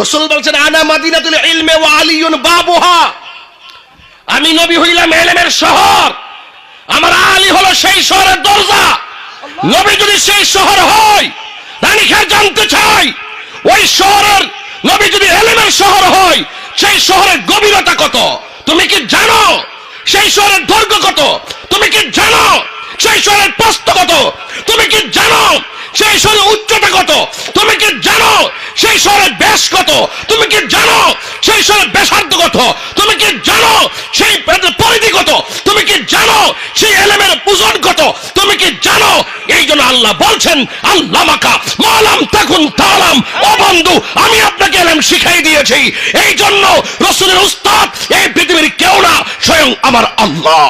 রাসূল বলছেন আনা মাদিনাতুল ইলমি ওয়া আলিয়ুন বাবুহা, আমি নবী হইলাম ইলমের শহর, আমার আলী হলো সেই শহরের দরজা। নবী যদি সেই শহর হয়, রানী খান জানতে চাই ওই শহরের নবী যদি ইলমের শহর হয়, সেই শহরের গভীরতা কত তুমি কি জানো? সেই শহরের দৈর্ঘ্য কত তুমি কি জানো? সেই শহরের প্রস্থ কত তুমি কি জানো? সেই শহরের উচ্চতা কত তুমি কি জানো? সেই শহরের ব্যাস কত তুমি কি জানো? সেই শহরের ব্যাসার্ধ কত তুমি কি জানো? সেই পরিধি কত তুমি কি জানো? সেই এলেমের ওজন কত তুমি কি জানো? এই জন্য আল্লাহ বলছেন আল্লামাকা মালাম তাকুন তালাম, ও বন্ধু আমি আপনাকে এলেম শিখাই দিয়েছি। এই জন্য রাসূলের উস্তাদ এই পৃথিবীর কেউ না, স্বয়ং আমার আল্লাহ।